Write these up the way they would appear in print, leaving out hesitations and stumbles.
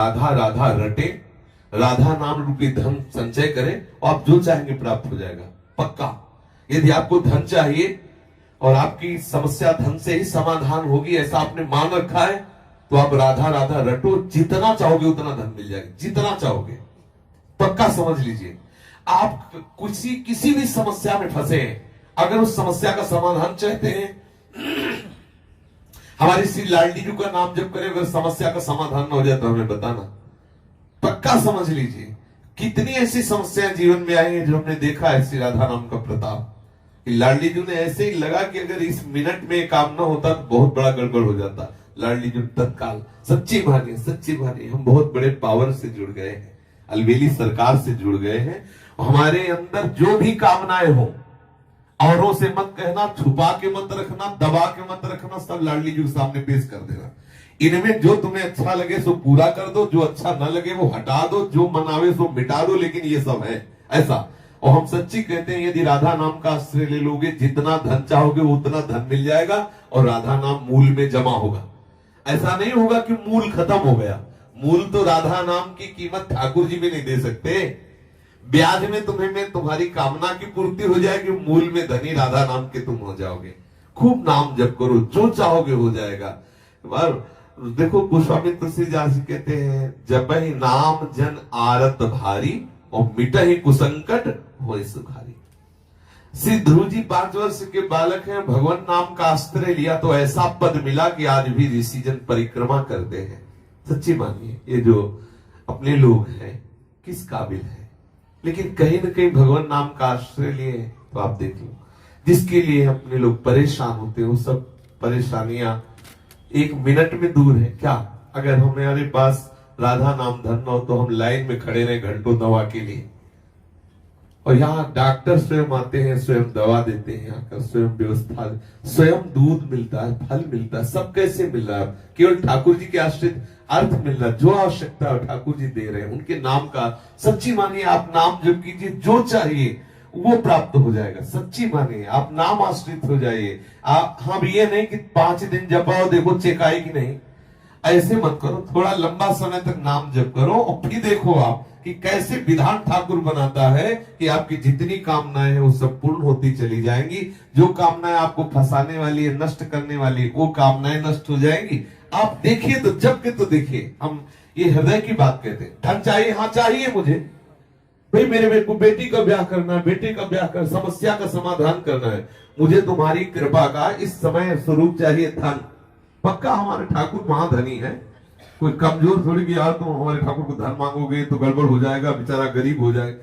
राधा राधा रटे, राधा नाम रूपी धन संचय करें और आप जो चाहेंगे प्राप्त हो जाएगा पक्का। यदि आपको धन चाहिए और आपकी समस्या धन से ही समाधान होगी ऐसा आपने मान रखा है तो आप राधा राधा रटो, जितना चाहोगे उतना धन मिल जाएगा, जितना चाहोगे पक्का समझ लीजिए। आप किसी भी समस्या में फंसे हैं, अगर उस समस्या का समाधान चाहते हैं, हमारी श्री लाडली जी का नाम जब करें, अगर समस्या का समाधान न हो जाए तो हमें बताना, पक्का समझ लीजिए। कितनी ऐसी समस्याएं जीवन में आई हैं जो हमने देखा है श्री राधा नाम का प्रताप। लाडली जी ने ऐसे ही लगा कि अगर इस मिनट में काम ना होता तो बहुत बड़ा गड़बड़ हो जाता। लाडली जी तत्काल सच्ची मानिए हम बहुत बड़े पावर से जुड़ गए हैं, अलवेली सरकार से जुड़ गए हैं। हमारे अंदर जो भी कामनाएं हो, औरों से मत कहना, छुपा के मत रखना, दबा के मत रखना, सब लाडली जी के सामने पेश कर देना। इनमें जो तुम्हें अच्छा लगे सो पूरा कर दो, जो अच्छा न लगे वो हटा दो, जो मनावे सो मिटा दो, लेकिन ये सब है ऐसा। और हम सच्ची कहते हैं यदि राधा नाम का आश्रय ले लोगे, जितना धन चाहोगे उतना धन मिल जाएगा और राधा नाम मूल में जमा होगा। ऐसा नहीं होगा कि मूल खत्म हो गया। मूल तो राधा नाम की कीमत ठाकुर जी भी नहीं दे सकते। ब्याज में तुम्हारी कामना की पूर्ति हो जाएगी, मूल में धनी राधा नाम के तुम हो जाओगे। खूब नाम जप करो, जो चाहोगे हो जाएगा। और देखो गोस्वामी तुलसीदास जी कहते हैं, जब ही नाम जन आरत भारी और मिट ही कुसंकट हो सुखारी। श्री ध्रुव जी 5 वर्ष के बालक हैं, भगवान नाम का आश्रय लिया तो ऐसा पद मिला कि आज भी ऋषिजन परिक्रमा करते हैं। सच्ची मानिए ये जो अपने लोग हैं किस काबिल है, लेकिन कहीं ना कहीं भगवान नाम का आश्रय लिए तो आप देख लो, जिसके लिए अपने लोग परेशान होते हैं वो सब परेशानियां 1 मिनट में दूर है। क्या अगर हमारे पास राधा नाम धन हो तो हम लाइन में खड़े रहे घंटों दवा के लिए, और यहाँ डॉक्टर स्वयं आते हैं, स्वयं दवा देते हैं, यहाँ का स्वयं व्यवस्था, स्वयं दूध मिलता है, फल मिलता है, सब कैसे मिल रहा है? केवल ठाकुर जी के आश्रित अर्थ मिल रहा है। जो आवश्यकता है ठाकुर जी दे रहे हैं, उनके नाम का सच्ची मानिए आप नाम जप कीजिए, जो चाहिए वो प्राप्त हो जाएगा। सच्ची मानिए आप नाम आश्रित हो जाइए। आप हम ये नहीं कि 5 दिन जपाओ देखो चेक आए कि नहीं, ऐसे मत करो। थोड़ा लंबा समय तक नाम जप करो और फिर देखो आप कि कैसे विधान ठाकुर बनाता है कि आपकी जितनी कामनाएं हैं वो सब पूर्ण होती चली जाएंगी। जो कामनाएं आपको फंसाने वाली है, नष्ट करने वाली, वो कामनाएं नष्ट हो जाएंगी। आप देखिए तो जब के तो देखिए। हम ये हृदय की बात कहते हैं। धन चाहिए, हाँ चाहिए मुझे भाई, मेरे को बेटी का ब्याह करना है, बेटे का ब्याह कर, समस्या का समाधान करना है, मुझे तुम्हारी कृपा का इस समय स्वरूप चाहिए धन। पक्का हमारे ठाकुर महाधनी है, कोई कमजोर थोड़ी कि यार तुम हमारे ठाकुर को धन मांगोगे तो गड़बड़ हो जाएगा, बेचारा गरीब हो जाएगा।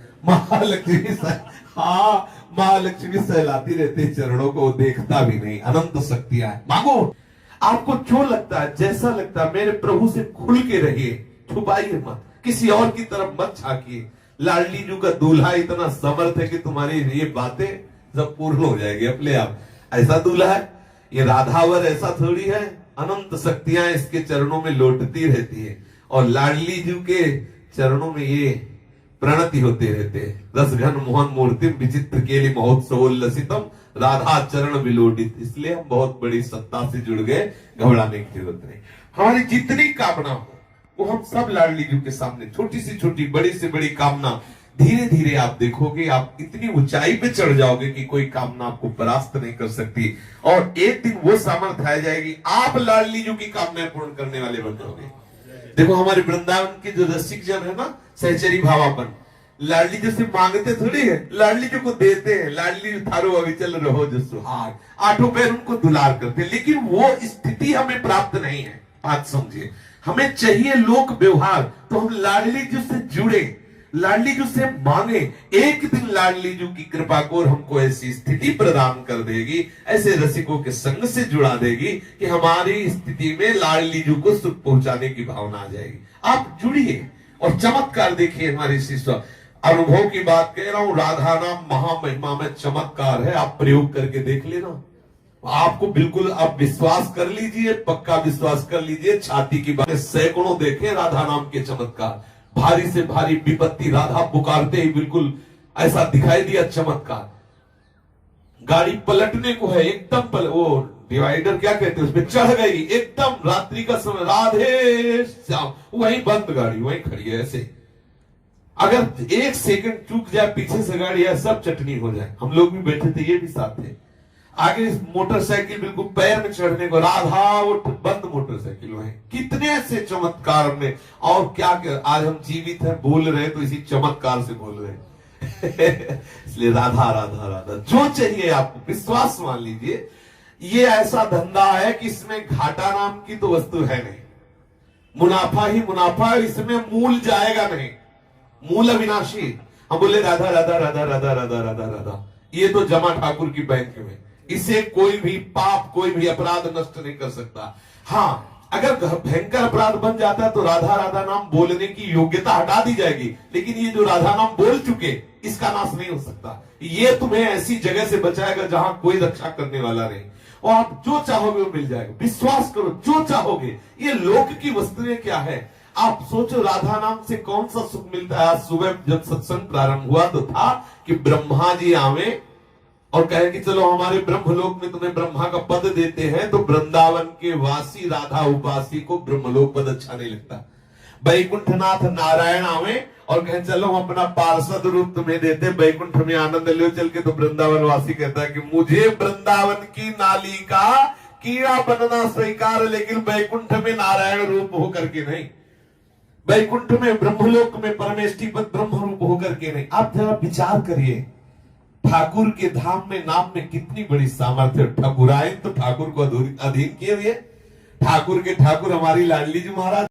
महालक्ष्मी सहलाती रहती चरणों को, देखता भी नहीं, अनंत शक्तियां है। मांगो, आपको जो लगता है, जैसा लगता है, मेरे प्रभु से खुल के रहिए, छुपाइए मत, किसी और की तरफ मत झांकिए। लाडली जी का दूल्हा इतना समर्थ है कि तुम्हारी ये बातें सब पूर्ण हो जाएगी अपने आप। ऐसा दूल्हा है ये, राधावर ऐसा थोड़ी है। अनंत शक्तियां इसके चरणों में लौटती रहती है और लाडली जी के चरणों में ये प्रणति होते रहते हैं। रस घन मोहन मूर्ति विचित्र के लिए महोत्सवोल्लसितम राधा चरण विलोडित। इसलिए हम बहुत बड़ी सत्ता से जुड़ गए, घबराने की जरूरत नहीं। हमारी जितनी कामना हो वो हम सब लाडली जी के सामने, छोटी से छोटी, बड़ी से बड़ी कामना, धीरे धीरे आप देखोगे आप इतनी ऊंचाई पे चढ़ जाओगे कि कोई कामना आपको परास्त नहीं कर सकती। और एक दिन वो सामर्थ्य आ जाएगी, आप लाडली जी की कामनाएं पूर्ण करने वाले बन जाओगे। देखो हमारे वृंदावन के जो रसिक जन है ना, सहचरी भावापन, लाडली जी से मांगते थोड़ी है, लाडली जी को देते हैं। लाडली जी थारो अविचल रहो जो सुहाग, 8 पैर उनको दुलार करते, लेकिन वो स्थिति हमें प्राप्त नहीं है। बात समझिए, हमें चाहिए लोक व्यवहार, तो हम लाडली जी से जुड़े, लाडली जी से मांगे। एक दिन लाडली जी की कृपा को हमको ऐसी स्थिति प्रदान कर देगी, ऐसे रसिकों के संग से जुड़ा देगी कि हमारी स्थिति में लाडली जी को सुख पहुंचाने की भावना आ जाएगी। आप जुड़िए और चमत्कार देखिए। हमारी शिष्य अनुभव की बात कह रहा हूं, राधा नाम महामहिमा में चमत्कार है। आप प्रयोग करके देख लेना, आपको बिल्कुल आप विश्वास कर लीजिए, पक्का विश्वास कर लीजिए। छाती की बात, सैकड़ों देखे राधा नाम के चमत्कार। भारी से भारी विपत्ति राधा पुकारते ही बिल्कुल ऐसा दिखाई दिया चमत्कार। गाड़ी पलटने को है, एकदम वो डिवाइडर क्या कहते हैं, उसमें चढ़ गई एकदम रात्रि का समय, राधे श्याम, वहीं बंद गाड़ी, वहीं खड़ी है ऐसे। अगर एक सेकंड चूक जाए पीछे से गाड़ी है, सब चटनी हो जाए। हम लोग भी बैठे थे, ये भी साथ थे। आगे मोटरसाइकिल बिल्कुल पैर में चढ़ने को, राधा वो बंद मोटरसाइकिल है। कितने ऐसे चमत्कार में, और क्या आज हम जीवित हैं, बोल रहे तो इसी चमत्कार से बोल रहे हैं। इसलिए राधा राधा राधा, जो चाहिए आपको विश्वास मान लीजिए। ये ऐसा धंधा है कि इसमें घाटा नाम की तो वस्तु है नहीं, मुनाफा ही मुनाफा, इसमें मूल जाएगा नहीं, मूल अविनाशी। हम बोले राधा राधा राधा राधा राधा राधा राधा, ये तो जमा ठाकुर की बैंक में, इसे कोई भी पाप, कोई भी अपराध नष्ट नहीं कर सकता। हाँ, अगर भयंकर अपराध बन जाता है तो राधा राधा नाम बोलने की योग्यता हटा दी जाएगी, लेकिन ये जो राधा नाम बोल चुके, इसका नाश नहीं हो सकता। ये तुम्हें ऐसी जगह से बचाएगा जहां कोई रक्षा करने वाला नहीं, और आप जो चाहोगे वो मिल जाएगा। विश्वास करो, जो चाहोगे। ये लोक की वस्तुएं क्या है, आप सोचो राधा नाम से कौन सा सुख मिलता है। आज सुबह जब सत्संग प्रारंभ हुआ तो था कि ब्रह्मा जी आवे और कहे कि चलो हमारे ब्रह्मलोक में तुम्हें ब्रह्मा का पद देते हैं, तो वृंदावन के वासी राधा उपासी को ब्रह्मलोक पद अच्छा नहीं लगता। बैकुंठनाथ नारायण आवे और कहे चलो हम अपना पार्षद रूप तुम्हें देते, बैकुंठ में आनंद लो चल के, तो वृंदावन वासी कहता है कि मुझे वृंदावन की नाली का कीड़ा बनना स्वीकार, लेकिन बैकुंठ में नारायण रूप होकर के नहीं, बैकुंठ में ब्रह्मलोक में परमेष्टि पद ब्रह्म रूप होकर के नहीं। आप जरा विचार करिए, ठाकुर के धाम में नाम में कितनी बड़ी सामर्थ्य। ठाकुरायन तो ठाकुर को अधीन किए हुए, ठाकुर के ठाकुर हमारी लाडली जी महाराज।